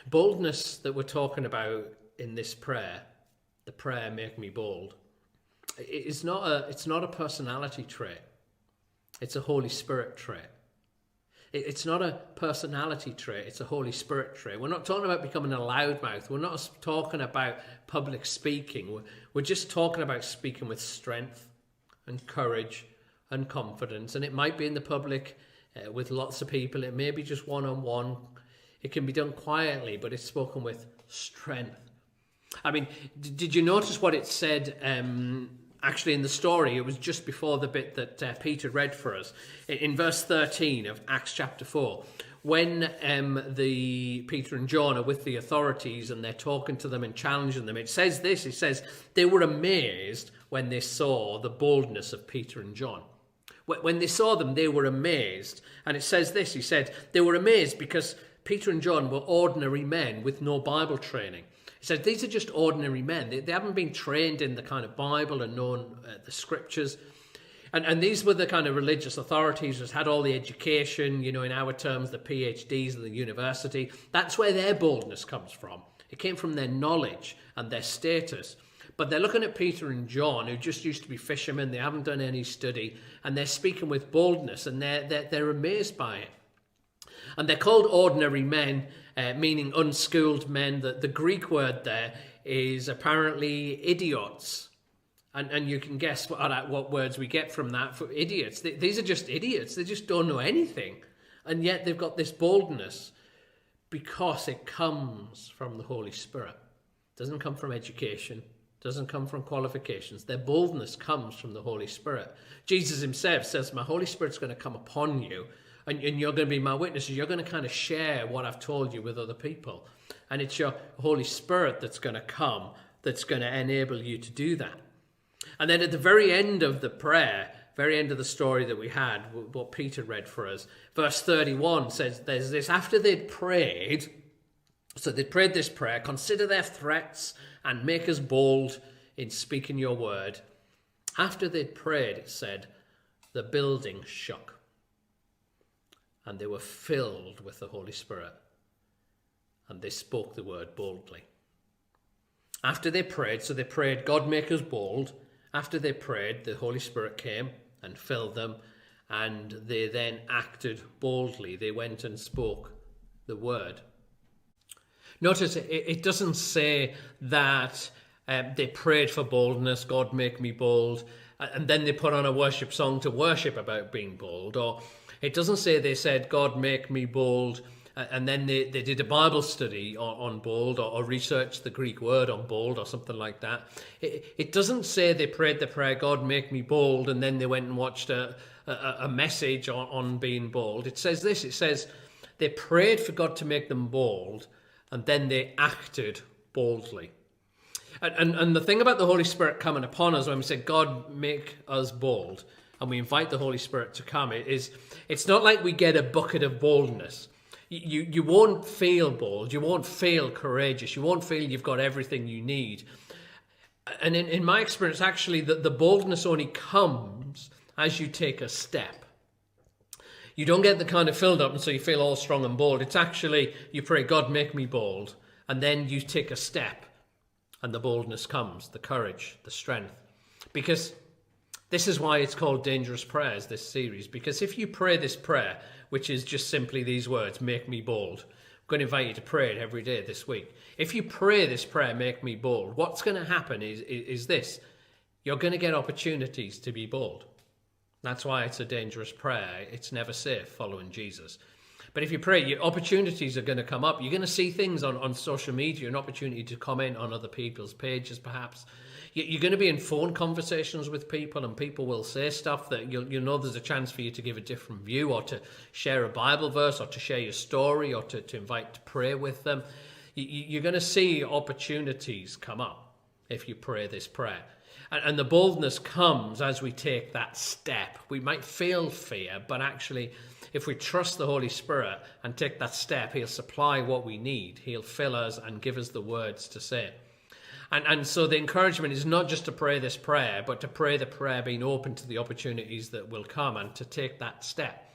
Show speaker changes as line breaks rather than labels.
Boldness that we're talking about in this prayer, the prayer "Make me bold," it's not a personality trait. It's a Holy Spirit trait. It's not a personality trait. It's a Holy Spirit trait. We're not talking about becoming a loudmouth. We're not talking about public speaking. We're just talking about speaking with strength and courage and confidence. And it might be in the public with lots of people. It may be just one-on-one. It can be done quietly, but it's spoken with strength. I mean, did you notice what it said actually in the story? It was just before the bit that Peter read for us. In verse 13 of Acts chapter 4, when the Peter and John are with the authorities and they're talking to them and challenging them, it says this, it says, they were amazed when they saw the boldness of Peter and John. When they saw them, they were amazed. And it says this, he said, they were amazed because Peter and John were ordinary men with no Bible training. He said, these are just ordinary men. They haven't been trained in the kind of Bible and known the scriptures. And these were the kind of religious authorities that had all the education, in our terms, the PhDs and the university. That's where their boldness comes from. It came from their knowledge and their status. But they're looking at Peter and John, who just used to be fishermen. They haven't done any study. And they're speaking with boldness, and they're amazed by it. And they're called ordinary men, meaning unschooled men. The Greek word there is apparently idiots. And you can guess what words we get from that for idiots. These are just idiots. They just don't know anything. And yet they've got this boldness because it comes from the Holy Spirit. It doesn't come from education. It doesn't come from qualifications. Their boldness comes from the Holy Spirit. Jesus himself says, my Holy Spirit's going to come upon you. And you're going to be my witnesses. You're going to kind of share what I've told you with other people. And it's your Holy Spirit that's going to come, that's going to enable you to do that. And then at the very end of the prayer, very end of the story that we had, what Peter read for us, verse 31 says there's this, after they'd prayed, so they'd prayed this prayer, consider their threats and make us bold in speaking your word. After they'd prayed, it said, the building shook. And they were filled with the Holy Spirit. And they spoke the word boldly. After they prayed, so they prayed, God make us bold. After they prayed, the Holy Spirit came and filled them. And they then acted boldly. They went and spoke the word. Notice it doesn't say that they prayed for boldness, God make me bold. And then they put on a worship song to worship about being bold. Or it doesn't say they said, God make me bold, and then they did a Bible study on bold or researched the Greek word on bold or something like that. It doesn't say they prayed the prayer, God make me bold, and then they went and watched a message on being bold. It says this, it says they prayed for God to make them bold, and then they acted boldly. And the thing about the Holy Spirit coming upon us when we say, God make us bold, and we invite the Holy Spirit to come, it's not like we get a bucket of boldness. You won't feel bold. You won't feel courageous. You won't feel you've got everything you need. And in my experience, actually, the boldness only comes as you take a step. You don't get the kind of filled up and so you feel all strong and bold. It's actually, you pray, God, make me bold. And then you take a step and the boldness comes, the courage, the strength. Because this is why it's called Dangerous Prayers, this series. Because if you pray this prayer, which is just simply these words, make me bold. I'm going to invite you to pray it every day this week. If you pray this prayer, make me bold, what's going to happen is this. You're going to get opportunities to be bold. That's why it's a dangerous prayer. It's never safe following Jesus. But if you pray, your opportunities are going to come up. You're going to see things on social media, an opportunity to comment on other people's pages perhaps. You're going to be in phone conversations with people, and people will say stuff that you'll know there's a chance for you to give a different view, or to share a Bible verse, or to share your story, or to invite to pray with them. You're going to see opportunities come up if you pray this prayer. And the boldness comes as we take that step. We might feel fear, but actually, if we trust the Holy Spirit and take that step, he'll supply what we need. He'll fill us and give us the words to say. And so the encouragement is not just to pray this prayer, but to pray the prayer being open to the opportunities that will come and to take that step.